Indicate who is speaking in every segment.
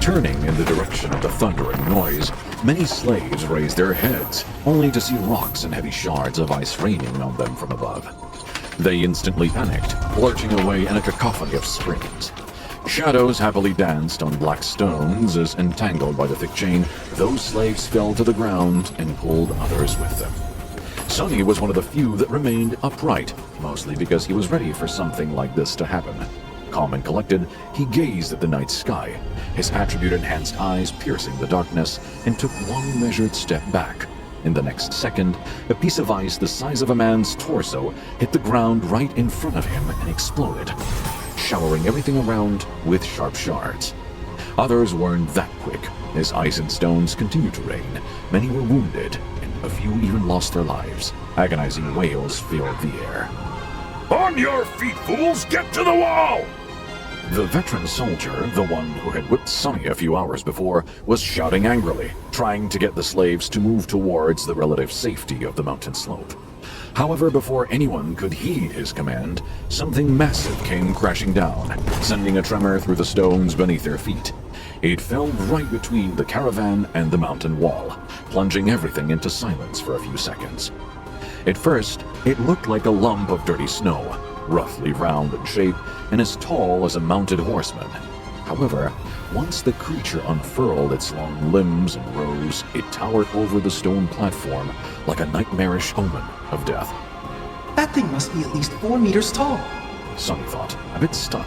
Speaker 1: Turning in the direction of the thundering noise, many slaves raised their heads, only to see rocks and heavy shards of ice raining on them from above. They instantly panicked, lurching away in a cacophony of screams. Shadows happily danced on black stones as, entangled by the thick chain, those slaves fell to the ground and pulled others with them. Sonny was one of the few that remained upright, mostly because he was ready for something like this to happen. Calm and collected, he gazed at the night sky, his attribute-enhanced eyes piercing the darkness, and took one measured step back. In the next second, a piece of ice the size of a man's torso hit the ground right in front of him and exploded, showering everything around with sharp shards. Others weren't that quick, as ice and stones continued to rain. Many were wounded, and a few even lost their lives. Agonizing wails filled the air.
Speaker 2: On your feet, fools! Get to the wall!
Speaker 1: The veteran soldier, the one who had whipped Sonny a few hours before, was shouting angrily, trying to get the slaves to move towards the relative safety of the mountain slope. However, before anyone could heed his command, something massive came crashing down, sending a tremor through the stones beneath their feet. It fell right between the caravan and the mountain wall, plunging everything into silence for a few seconds. At first, it looked like a lump of dirty snow, roughly round in shape and as tall as a mounted horseman. However, once the creature unfurled its long limbs and rose, it towered over the stone platform like a nightmarish omen of death.
Speaker 3: That thing must be at least 4 meters tall,
Speaker 1: Sonny thought, a bit stunned.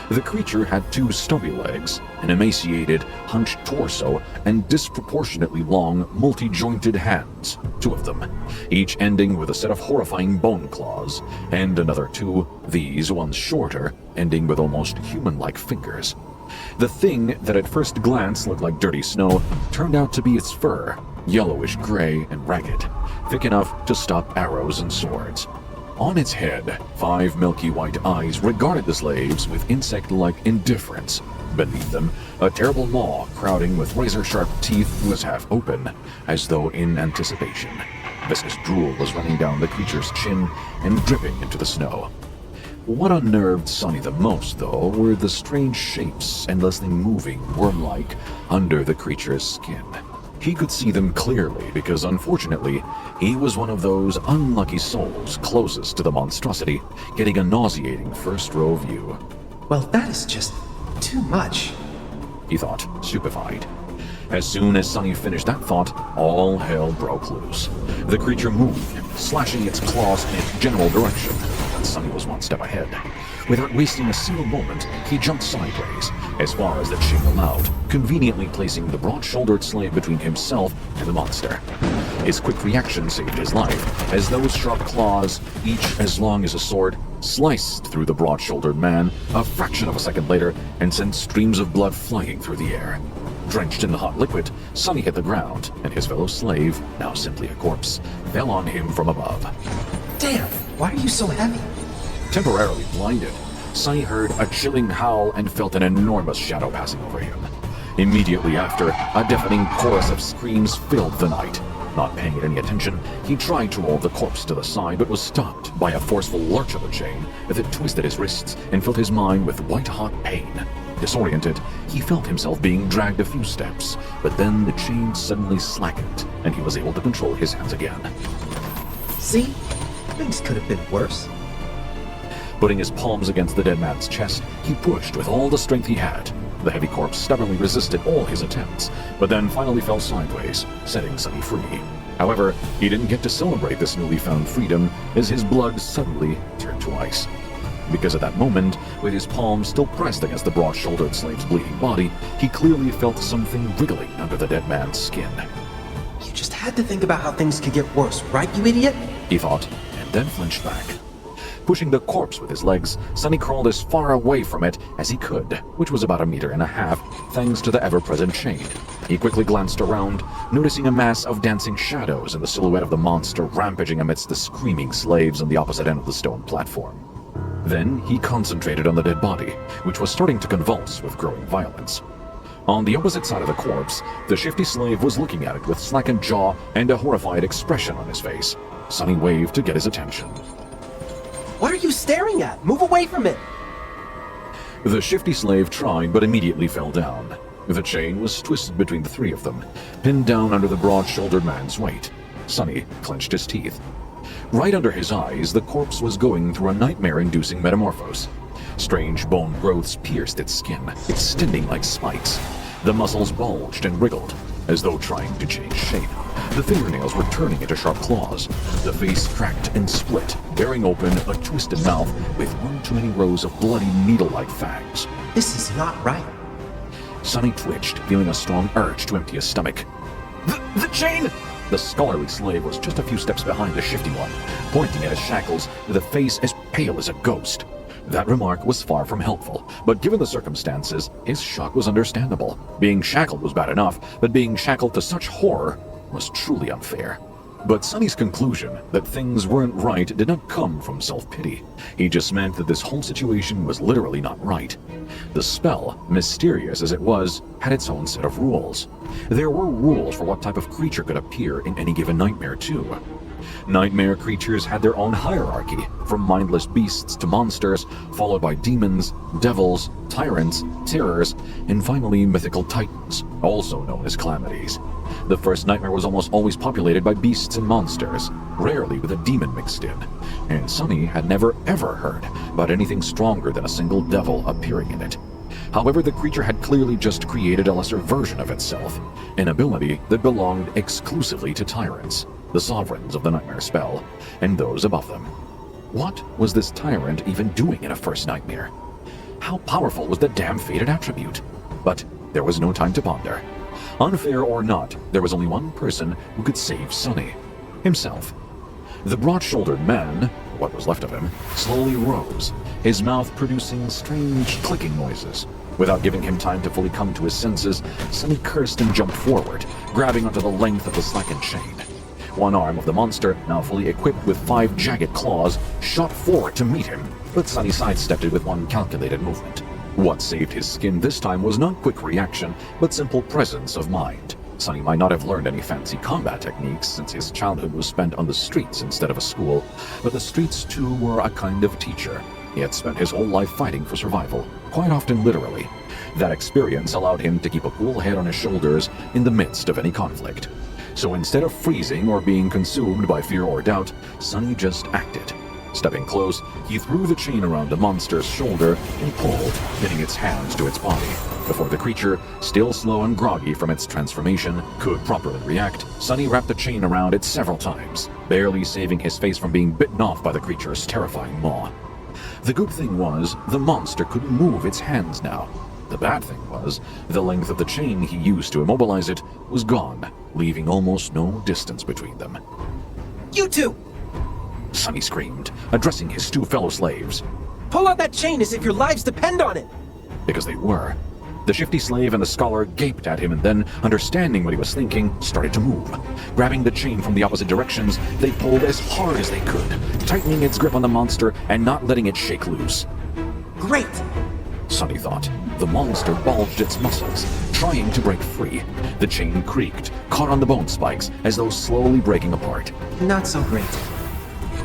Speaker 1: The creature had 2 stubby legs, an emaciated, hunched torso, and disproportionately long, multi-jointed hands, 2 of them, each ending with a set of horrifying bone claws, and another 2, these ones shorter, ending with almost human-like fingers. The thing that at first glance looked like dirty snow turned out to be its fur, yellowish gray and ragged, thick enough to stop arrows and swords. On its head, 5 milky white eyes regarded the slaves with insect-like indifference. Beneath them, a terrible maw crowding with razor-sharp teeth was half open, as though in anticipation. Viscous drool was running down the creature's chin and dripping into the snow. What unnerved Sonny the most, though, were the strange shapes endlessly moving, worm-like, under the creature's skin. He could see them clearly because, unfortunately, he was one of those unlucky souls closest to the monstrosity, getting a nauseating first-row view.
Speaker 3: Well, that is just too much,
Speaker 1: he thought, stupefied. As soon as Sonny finished that thought, all hell broke loose. The creature moved, slashing its claws in its general direction, but Sonny was one step ahead. Without wasting a single moment, he jumped sideways, as far as the chain allowed, conveniently placing the broad-shouldered slave between himself and the monster. His quick reaction saved his life, as those sharp claws, each as long as a sword, sliced through the broad-shouldered man a fraction of a second later and sent streams of blood flying through the air. Drenched in the hot liquid, Sonny hit the ground, and his fellow slave, now simply a corpse, fell on him from above.
Speaker 3: Damn, why are you so heavy?
Speaker 1: Temporarily blinded, Sonny heard a chilling howl and felt an enormous shadow passing over him. Immediately after, a deafening chorus of screams filled the night. Not paying it any attention, he tried to roll the corpse to the side but was stopped by a forceful lurch of the chain that twisted his wrists and filled his mind with white-hot pain. Disoriented, he felt himself being dragged a few steps, but then the chain suddenly slackened and he was able to control his hands again.
Speaker 3: See? Things could have been worse.
Speaker 1: Putting his palms against the dead man's chest, he pushed with all the strength he had. The heavy corpse stubbornly resisted all his attempts, but then finally fell sideways, setting Sonny free. However, he didn't get to celebrate this newly found freedom, as his blood suddenly turned to ice. Because at that moment, with his palms still pressed against the broad-shouldered slave's bleeding body, he clearly felt something wriggling under the dead man's skin.
Speaker 3: You just had to think about how things could get worse, right, you idiot?
Speaker 1: He thought, and then flinched back. Pushing the corpse with his legs, Sonny crawled as far away from it as he could, which was about 1.5 meters, thanks to the ever-present chain. He quickly glanced around, noticing a mass of dancing shadows in the silhouette of the monster rampaging amidst the screaming slaves on the opposite end of the stone platform. Then he concentrated on the dead body, which was starting to convulse with growing violence. On the opposite side of the corpse, the shifty slave was looking at it with slackened jaw and a horrified expression on his face. Sonny waved to get his attention.
Speaker 3: What are you staring at? Move away from it!
Speaker 1: The shifty slave tried but immediately fell down. The chain was twisted between the three of them, pinned down under the broad-shouldered man's weight. Sonny clenched his teeth. Right under his eyes, the corpse was going through a nightmare-inducing metamorphose. Strange bone growths pierced its skin, extending like spikes. The muscles bulged and wriggled, as though trying to change shape. The fingernails were turning into sharp claws. The face cracked and split, bearing open a twisted mouth with one too many rows of bloody needle-like fangs.
Speaker 3: This is not right.
Speaker 1: Sonny twitched, feeling a strong urge to empty his stomach. The chain! The scholarly slave was just a few steps behind the shifty one, pointing at his shackles with a face as pale as a ghost. That remark was far from helpful, but given the circumstances, his shock was understandable. Being shackled was bad enough, but being shackled to such horror was truly unfair. But Sonny's conclusion that things weren't right did not come from self-pity. He just meant that this whole situation was literally not right. The spell, mysterious as it was, had its own set of rules. There were rules for what type of creature could appear in any given nightmare, too. Nightmare creatures had their own hierarchy, from mindless beasts to monsters, followed by demons, devils, tyrants, terrors, and finally mythical titans, also known as calamities. The first nightmare was almost always populated by beasts and monsters, rarely with a demon mixed in, and Sonny had never ever heard about anything stronger than a single devil appearing in it. However, the creature had clearly just created a lesser version of itself, an ability that belonged exclusively to tyrants, the sovereigns of the nightmare spell, and those above them. What was this tyrant even doing in a first nightmare? How powerful was the damn fated attribute? But there was no time to ponder. Unfair or not, there was only one person who could save Sonny: himself. The broad-shouldered man, what was left of him, slowly rose, his mouth producing strange clicking noises. Without giving him time to fully come to his senses, Sonny cursed and jumped forward, grabbing onto the length of the slackened chain. One arm of the monster, now fully equipped with 5 jagged claws, shot forward to meet him, but Sonny sidestepped it with one calculated movement. What saved his skin this time was not quick reaction, but simple presence of mind. Sonny might not have learned any fancy combat techniques, since his childhood was spent on the streets instead of a school, but the streets too were a kind of teacher. He had spent his whole life fighting for survival, quite often literally. That experience allowed him to keep a cool head on his shoulders in the midst of any conflict. So instead of freezing or being consumed by fear or doubt, Sonny just acted. Stepping close, he threw the chain around the monster's shoulder and pulled, pinning its hands to its body. Before the creature, still slow and groggy from its transformation, could properly react, Sonny wrapped the chain around it several times, barely saving his face from being bitten off by the creature's terrifying maw. The good thing was, the monster couldn't move its hands now. The bad thing was, the length of the chain he used to immobilize it was gone, leaving almost no distance between them.
Speaker 3: You two!
Speaker 1: Sonny screamed, addressing his 2 fellow slaves.
Speaker 3: Pull out that chain as if your lives depend on it!
Speaker 1: Because they were. The shifty slave and the scholar gaped at him and then, understanding what he was thinking, started to move. Grabbing the chain from the opposite directions, they pulled as hard as they could, tightening its grip on the monster and not letting it shake loose.
Speaker 3: Great!
Speaker 1: Sonny thought. The monster bulged its muscles, trying to break free. The chain creaked, caught on the bone spikes, as though slowly breaking apart.
Speaker 3: Not so great.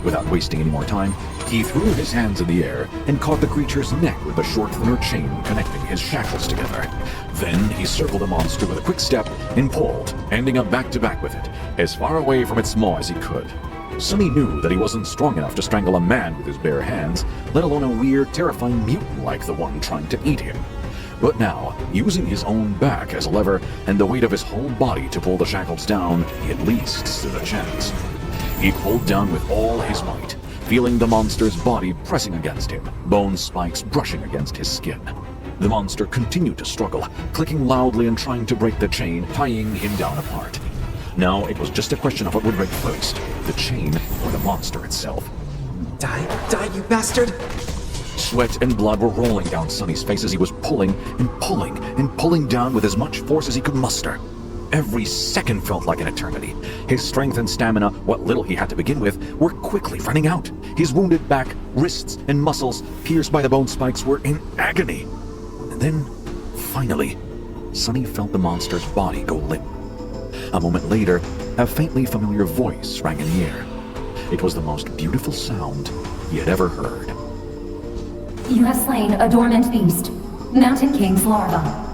Speaker 1: Without wasting any more time, he threw his hands in the air and caught the creature's neck with the short, thinner chain connecting his shackles together. Then he circled the monster with a quick step and pulled, ending up back-to-back with it, as far away from its maw as he could. Sonny knew that he wasn't strong enough to strangle a man with his bare hands, let alone a weird, terrifying mutant like the one trying to eat him. But now, using his own back as a lever and the weight of his whole body to pull the shackles down, he at least stood a chance. He pulled down with all his might, feeling the monster's body pressing against him, bone spikes brushing against his skin. The monster continued to struggle, clicking loudly and trying to break the chain, tying him down apart. Now it was just a question of what would break first, the chain or the monster itself.
Speaker 3: Die, you bastard!
Speaker 1: Sweat and blood were rolling down Sonny's face as he was pulling and pulling and pulling down with as much force as he could muster. Every second felt like an eternity. His strength and stamina, what little he had to begin with, were quickly running out. His wounded back, wrists, and muscles, pierced by the bone spikes, were in agony. And then, finally, Sonny felt the monster's body go limp. A moment later, a faintly familiar voice rang in the air. It was the most beautiful sound he had ever heard.
Speaker 4: You have slain a dormant beast, Mountain King's larva.